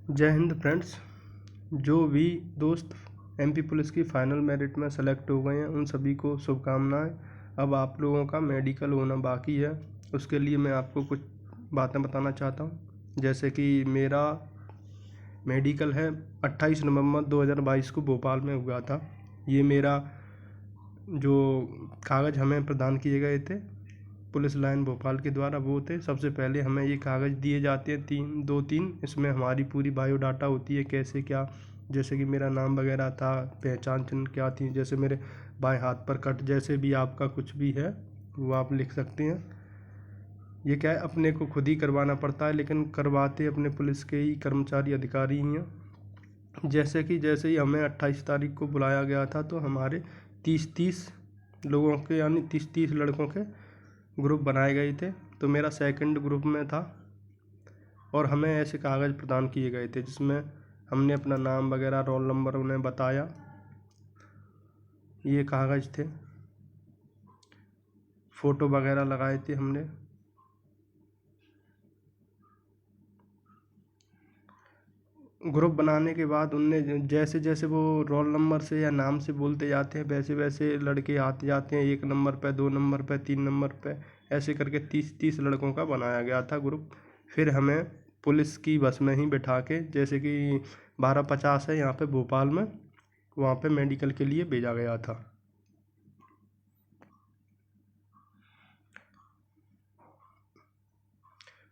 जय हिंद फ्रेंड्स। जो भी दोस्त एमपी पुलिस की फ़ाइनल मेरिट में सेलेक्ट हो गए हैं उन सभी को शुभकामनाएं। अब आप लोगों का मेडिकल होना बाकी है, उसके लिए मैं आपको कुछ बातें बताना चाहता हूं। जैसे कि मेरा मेडिकल है 28 नवंबर 2022 को भोपाल में हुआ था। ये मेरा जो कागज़ हमें प्रदान किए गए थे पुलिस लाइन भोपाल के द्वारा वो थे। सबसे पहले हमें ये कागज़ दिए जाते हैं दो तीन। इसमें हमारी पूरी बायोडाटा होती है, कैसे क्या, जैसे कि मेरा नाम वगैरह था, पहचान चिन्ह क्या थी, जैसे मेरे बाएं हाथ पर कट, जैसे भी आपका कुछ भी है वो आप लिख सकते हैं। ये क्या है, अपने को खुद ही करवाना पड़ता है, लेकिन करवाते अपने पुलिस के ही कर्मचारी अधिकारी ही हैं। जैसे ही हमें 28 तारीख को बुलाया गया था तो हमारे 30 लोगों के यानी 30 लड़कों के ग्रुप बनाए गए थे। तो मेरा सेकंड ग्रुप में था और हमें ऐसे कागज़ प्रदान किए गए थे जिसमें हमने अपना नाम वगैरह, रोल नंबर उन्हें बताया। ये कागज़ थे, फ़ोटो वगैरह लगाए थे हमने। ग्रुप बनाने के बाद उनने जैसे जैसे वो रोल नंबर से या नाम से बोलते जाते हैं वैसे वैसे लड़के आते जाते हैं, 1 नंबर पे, 2 नंबर पे, 3 नंबर पे, ऐसे करके 30 लड़कों का बनाया गया था ग्रुप। फिर हमें पुलिस की बस में ही बिठा के, जैसे कि 1250 है यहाँ पे भोपाल में, वहाँ पे मेडिकल के लिए भेजा गया था।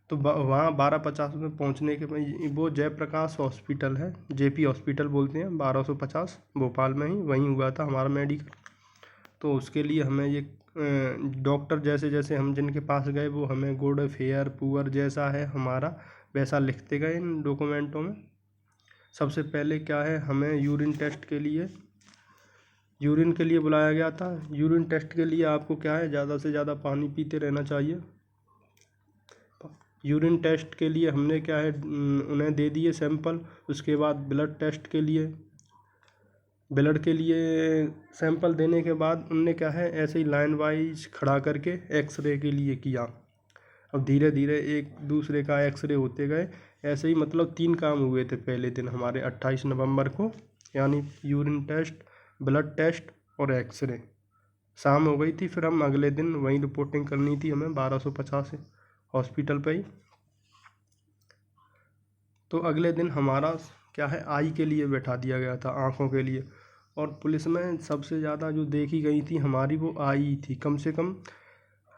तो वहाँ 1250 में पहुँचने के बाद वो जयप्रकाश हॉस्पिटल है, जेपी हॉस्पिटल बोलते हैं, 1250 भोपाल में ही वहीं हुआ था हमारा मेडिकल। तो उसके लिए हमें ये डॉक्टर जैसे जैसे हम जिनके पास गए वो हमें गुड फेयर पुअर जैसा है हमारा वैसा लिखते गए इन डॉक्यूमेंटों में। सबसे पहले क्या है, हमें यूरिन के लिए बुलाया गया था। यूरिन टेस्ट के लिए आपको क्या है, ज़्यादा से ज़्यादा पानी पीते रहना चाहिए। यूरिन टेस्ट के लिए हमने क्या है उन्हें दे दिए सैंपल। उसके बाद ब्लड टेस्ट के लिए, ब्लड के लिए सैंपल देने के बाद उनने क्या है ऐसे ही लाइन वाइज खड़ा करके एक्सरे के लिए किया। अब धीरे धीरे एक दूसरे का एक्सरे होते गए, ऐसे ही मतलब 3 काम हुए थे पहले दिन हमारे 28 नवंबर को, यानी यूरिन टेस्ट, ब्लड टेस्ट और एक्सरे। शाम हो गई थी, फिर हम अगले दिन वहीं रिपोर्टिंग करनी थी हमें 1250 हॉस्पिटल पे ही। तो अगले दिन हमारा क्या है आई के लिए बैठा दिया गया था, आँखों के लिए। और पुलिस में सबसे ज़्यादा जो देखी गई थी हमारी वो आई थी। कम से कम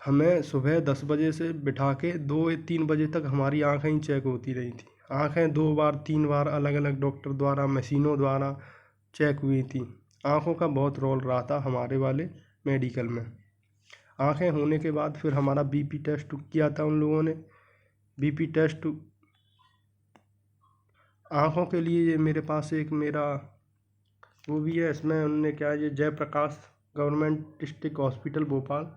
हमें सुबह 10 बजे से बिठा के 2-3 बजे तक हमारी आँखें ही चेक होती रही थी। आँखें 2 बार 3 बार अलग अलग डॉक्टर द्वारा, मशीनों द्वारा चेक हुई थी। आँखों का बहुत रोल रहा था हमारे वाले मेडिकल में। आँखें होने के बाद फिर हमारा बीपी टेस्ट किया था उन लोगों ने। बीपी टेस्ट आँखों के लिए ये मेरे पास एक मेरा वो भी है, इसमें उन्होंने क्या है, ये Jayprakash government district hospital Bhopal,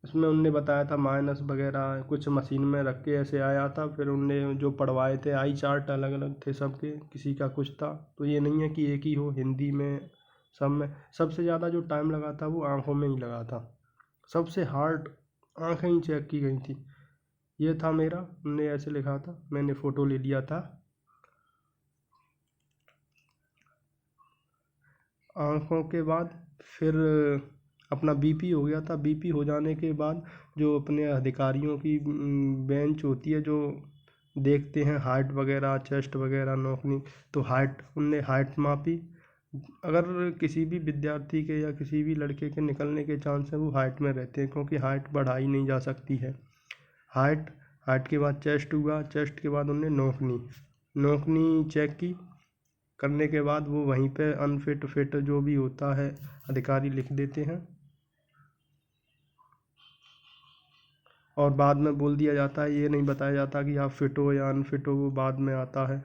इसमें उनने बताया था माइनस वगैरह कुछ मशीन में रख के ऐसे आया था। फिर उनने जो पढ़वाए थे आई चार्ट अलग अलग थे सबके, किसी का कुछ था। तो ये नहीं है कि एक ही हो, हिंदी में सब में। सबसे ज़्यादा जो टाइम लगा था वो आँखों में ही लगा था। सबसे हार्ड आँखें ही चेक की गई थी। ये था मेरा, उनने ऐसे लिखा था, मैंने फ़ोटो ले लिया था। आँखों के बाद फिर अपना बीपी हो गया था। बीपी हो जाने के बाद जो अपने अधिकारियों की बेंच होती है जो देखते हैं हाइट वगैरह, चेस्ट वगैरह, नौकनी, तो हाइट उनने हाइट मापी। अगर किसी भी विद्यार्थी के या किसी भी लड़के के निकलने के चांस है वो हाइट में रहते हैं, क्योंकि हाइट बढ़ाई नहीं जा सकती है। हाइट के बाद चेस्ट हुआ, चेस्ट के बाद उन्होंने नौकनी चेक की। करने के बाद वो वहीं पे अनफिट फिट जो भी होता है अधिकारी लिख देते हैं और बाद में बोल दिया जाता है, ये नहीं बताया जाता कि आप फिट हो या अनफिट हो, वो बाद में आता है।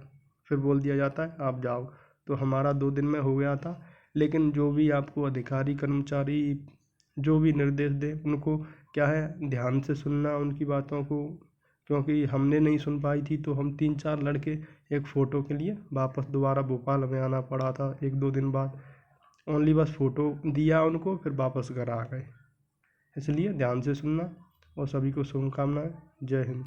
फिर बोल दिया जाता है आप जाओ। तो हमारा 2 दिन में हो गया था। लेकिन जो भी आपको अधिकारी कर्मचारी जो भी निर्देश दे उनको क्या है ध्यान से सुनना उनकी बातों को, क्योंकि हमने नहीं सुन पाई थी तो हम 3-4 लड़के एक फ़ोटो के लिए वापस दोबारा भोपाल हमें आना पड़ा था 1-2 दिन बाद। ओनली बस फ़ोटो दिया उनको, फिर वापस घर आ गए। इसलिए ध्यान से सुनना और सभी को शुभकामनाएं। जय हिंद।